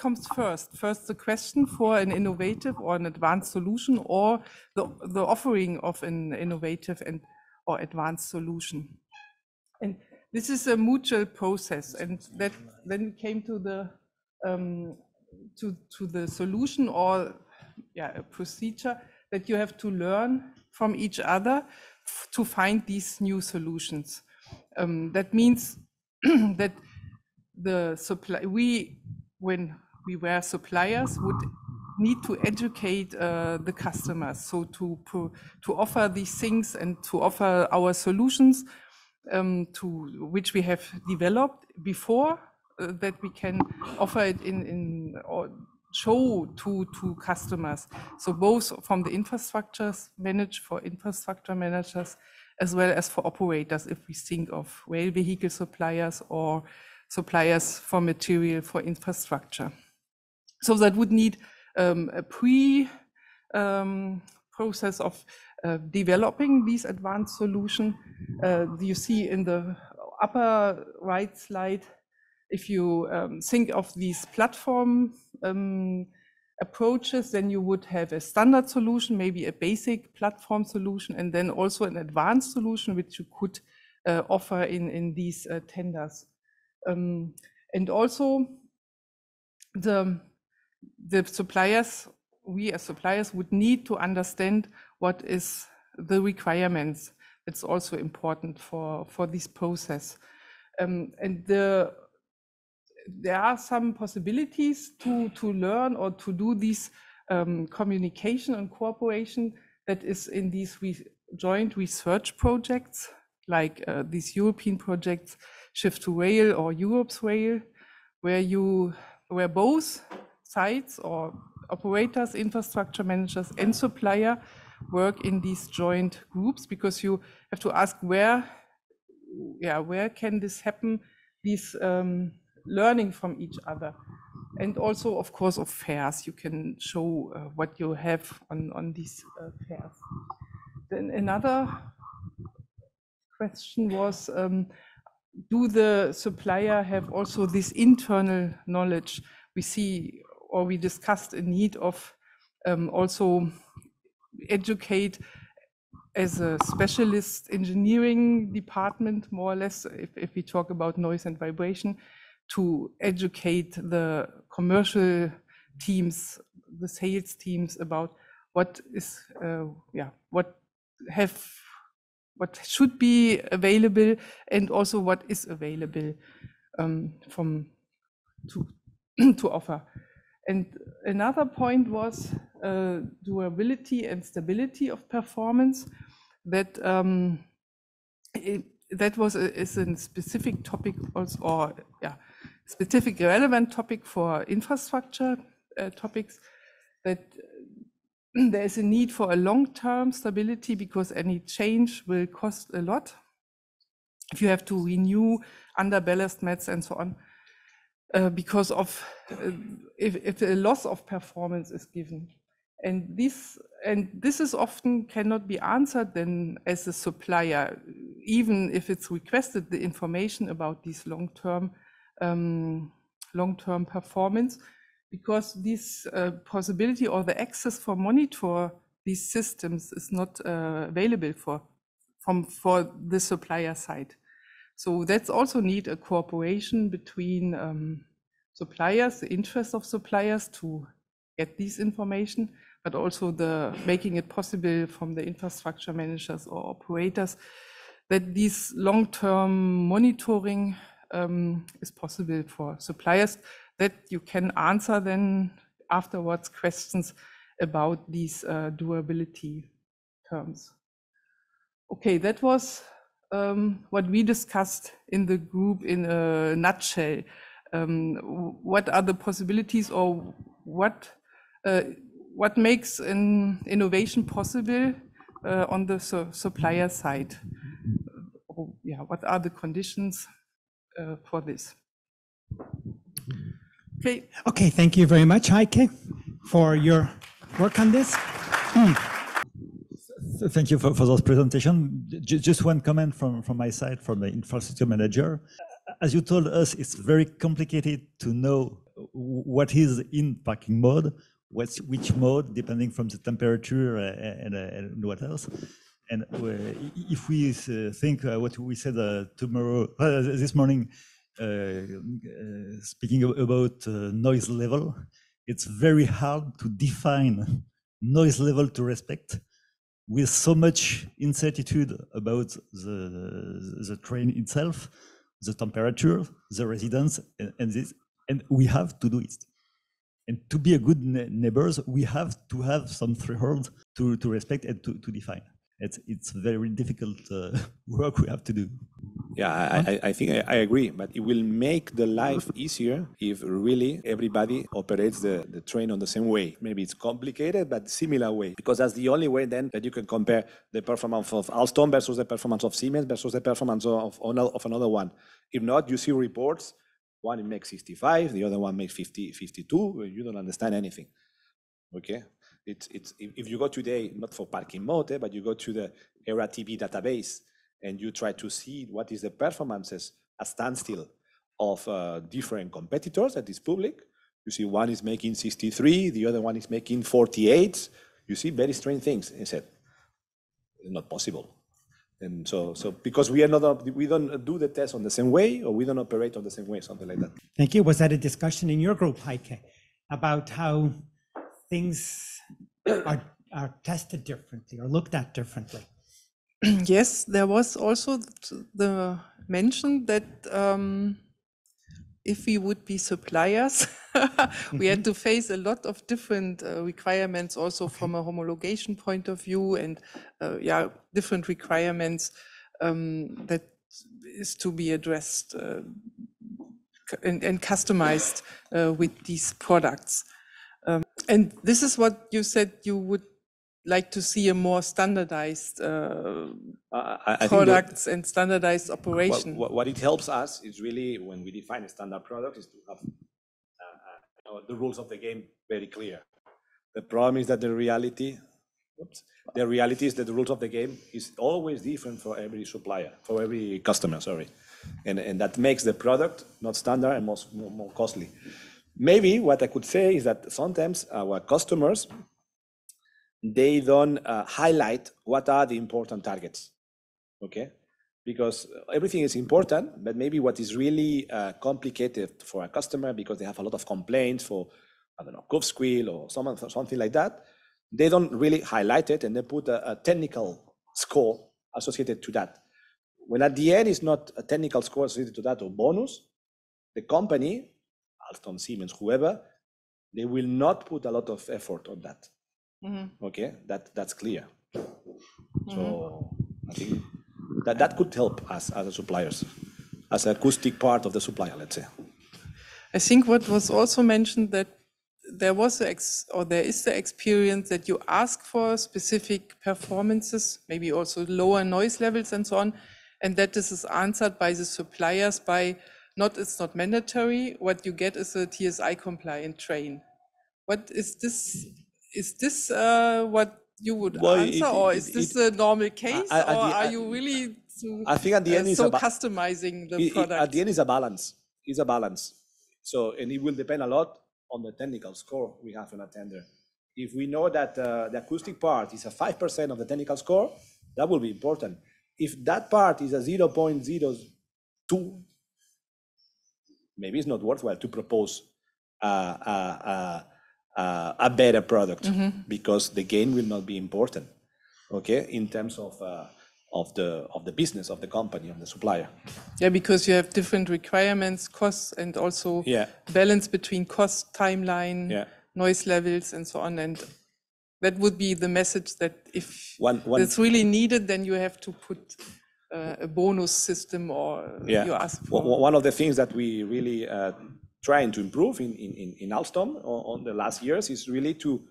comes first? First, the question for an innovative or an advanced solution, or the offering of an innovative and or advanced solution? And this is a mutual process, and that then came to the solution, or a procedure that you have to learn from each other to find these new solutions. That means that when we were suppliers, would need to educate the customers, so to offer these things and to offer our solutions to which we have developed before, that we can offer it in or show to customers. So both from the infrastructure managers, as well as for operators, if we think of rail vehicle suppliers or suppliers for material for infrastructure. So that would need a process of developing these advanced solutions. You see in the upper right slide, if you think of these platform approaches, then you would have a standard solution, maybe a basic platform solution, and then also an advanced solution, which you could offer in these tenders. And also the suppliers, we as suppliers would need to understand what is the requirements. It's also important for this process. And there are some possibilities to learn or to do this communication and cooperation that is in these joint research projects, like these European projects, Shift to Rail or Europe's Rail, where both sides or operators, infrastructure managers and supplier work in these joint groups, because you have to ask where can this happen, this learning from each other. And also, of course, of fairs, you can show what you have on these fairs. Then another question was, do the supplier have also this internal knowledge? We see, or we discussed a need of also educate as a specialist engineering department, more or less, if we talk about noise and vibration, to educate the commercial teams, the sales teams, about what is, what should be available, and also what is available to offer. And another point was durability and stability of performance. That is a specific topic also, or specific relevant topic for infrastructure topics. That there is a need for a long-term stability, because any change will cost a lot. If you have to renew under ballast mats and so on, because of if a loss of performance is given, and this is often cannot be answered then as a supplier, even if it's requested the information about these long-term performance, because this possibility or the access for monitor these systems is not available for the supplier side. So that's also need a cooperation between suppliers, the interest of suppliers to get this information, but also the making it possible from the infrastructure managers or operators that this long-term monitoring is possible for suppliers, that you can answer then afterwards questions about these durability terms. Okay, that was what we discussed in the group in a nutshell. What are the possibilities, or what makes an innovation possible on the supplier side? What are the conditions for this? Okay, thank you very much, Haike, for your work on this. Thank you for those presentation. Just one comment from my side, from the infrastructure manager. As you told us, it's very complicated to know what is in parking mode, which mode, depending from the temperature and what else. And if we think what we said this morning, speaking about noise level, it's very hard to define noise level to respect with so much incertitude about the train itself, the temperature, the residents, and this, and we have to do it. And to be a good neighbors, we have to have some threshold to respect and to define. It's very difficult work we have to do. Yeah, I think I agree, but it will make the life easier if really everybody operates the train on the same way. Maybe it's complicated, but similar way, because that's the only way then that you can compare the performance of Alstom versus the performance of Siemens versus the performance of another one. If not, you see reports, one makes 65, the other one makes 52, you don't understand anything, okay? If you go today, not for parking mode, but you go to the ERA-TB database, and you try to see what is the performances at standstill of different competitors that is public. You see one is making 63, the other one is making 48. You see very strange things. I said, it's not possible. And so because we don't do the test on the same way, or we don't operate on the same way, something like that. Thank you. Was that a discussion in your group, Haike, about how things are tested differently or looked at differently? Yes, there was also the mention that if we would be suppliers, we had to face a lot of different requirements also from a homologation point of view, and different requirements that is to be addressed and customized with these products. And this is what you said you would like to see a more standardized products and standardized operation. What it helps us is really when we define a standard product is to have the rules of the game very clear. The problem is that the reality is that the rules of the game is always different for every supplier, for every customer, sorry. And that makes the product not standard and more costly. Maybe what I could say is that sometimes our customers, they don't highlight what are the important targets, okay? Because everything is important, but maybe what is really complicated for a customer because they have a lot of complaints for, I don't know, curve squeal or something like that, they don't really highlight it and they put a technical score associated to that. When at the end it's not a technical score associated to that or bonus, the company, Alstom, Siemens, whoever, they will not put a lot of effort on that. Mm-hmm. Okay, that's clear. Mm-hmm. So I think that could help us as a suppliers, as an acoustic part of the supplier, let's say. I think what was also mentioned that there was there is the experience that you ask for specific performances, maybe also lower noise levels and so on, and that this is answered by the suppliers by it's not mandatory. What you get is a TSI compliant train. What is this? Is this what you would answer, or is this a normal case, or are you really I think at the end so customizing the product? At the end is a balance. It's a balance. So, and it will depend a lot on the technical score we have in a tender. If we know that the acoustic part is a 5% of the technical score, that will be important. If that part is a 0.02, maybe it's not worthwhile to propose a better product, mm-hmm. because the gain will not be important, okay, in terms of the business of the company, of the supplier. Yeah, because you have different requirements, costs, and also balance between cost, timeline, noise levels, and so on. And that would be the message that if it's really needed, then you have to put a bonus system or you ask for. One of the things that we really trying to improve in Alstom on the last years is really to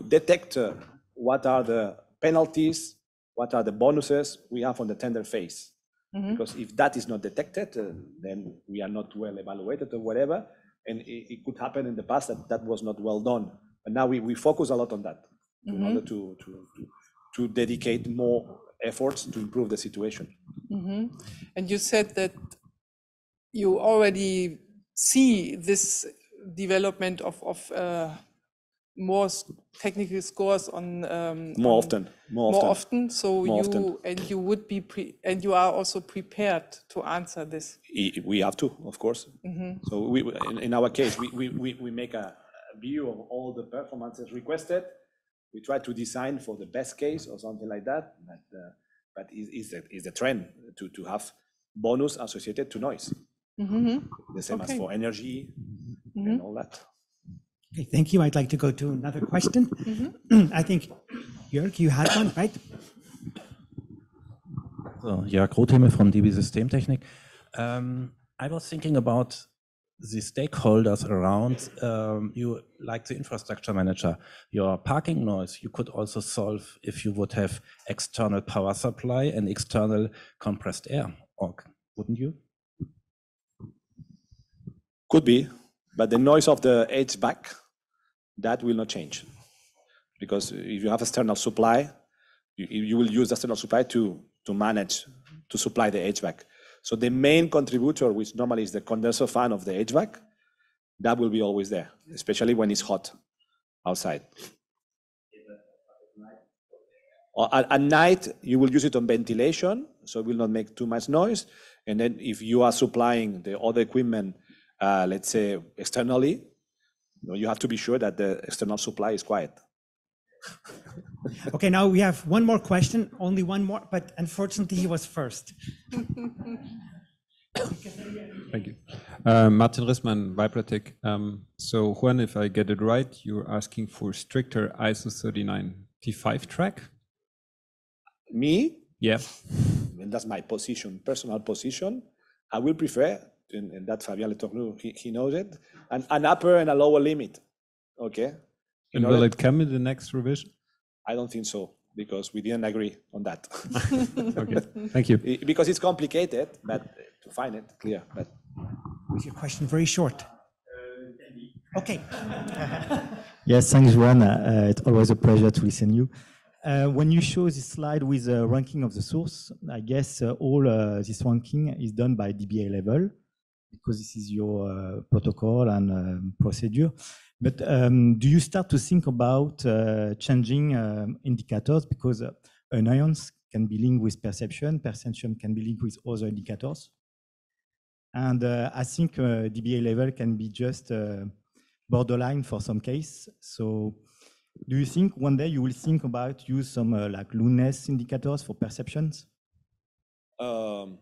detect what are the penalties, what are the bonuses we have on the tender phase. Mm-hmm. Because if that is not detected, then we are not well evaluated or whatever. And it could happen in the past that was not well done. But now we focus a lot on that, mm-hmm. in order to dedicate more efforts to improve the situation. Mm-hmm. And you said that you already see this development of more technical scores on More often. So you would be and you are also prepared to answer this. We have to, of course. So in our case, we make a view of all the performances requested. We try to design for the best case or something like that. But is the trend to have bonus associated to noise. The same as for energy and all that. Okay, thank you. I'd like to go to another question. I think, Jörg, you had one, right? So, Jörg Rotheme from DB Systemtechnik. I was thinking about the stakeholders around you, like the infrastructure manager. Your parking noise, you could also solve if you would have external power supply and external compressed air, or wouldn't you? Could be, but the noise of the HVAC, that will not change. Because if you have external supply, you will use the external supply to manage, to supply the HVAC. So the main contributor, which normally is the condenser fan of the HVAC, that will be always there, especially when it's hot outside. Or at night, you will use it on ventilation, so it will not make too much noise. And then if you are supplying the other equipment, let's say externally, you have to be sure that the external supply is quiet. Okay, now we have one more question, only one more, but unfortunately he was first. Thank you. Martin Rissmann, Vibratech. So Juan, if I get it right, you're asking for stricter ISO 39T5 track? Me? Yeah. And that's my position, personal position. I will prefer, and that Fabian Letornu, he knows it, an upper and a lower limit. Okay. And will it come in the next revision? I don't think so, because we didn't agree on that. Okay, thank you. Because it's complicated, but to find it clear. But Was your question very short? Okay. Yes, thanks, Juan. It's always a pleasure to listen to you. When you show this slide with the ranking of the source, I guess all this ranking is done by DBA level, because this is your protocol and procedure. But do you start to think about changing indicators, because annoyance can be linked with perception can be linked with other indicators. And I think DBA level can be just borderline for some case. So do you think one day you will think about use some like lewdness indicators for perceptions? I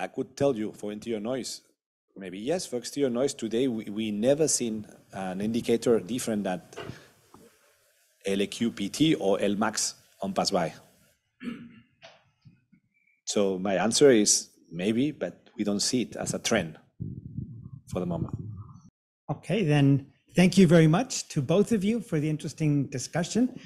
could tell you for interior noise, maybe yes. For exterior noise today, we never seen an indicator different than LAQ-PT or LMAX on pass-by. So my answer is maybe, but we don't see it as a trend for the moment. Okay, then thank you very much to both of you for the interesting discussion.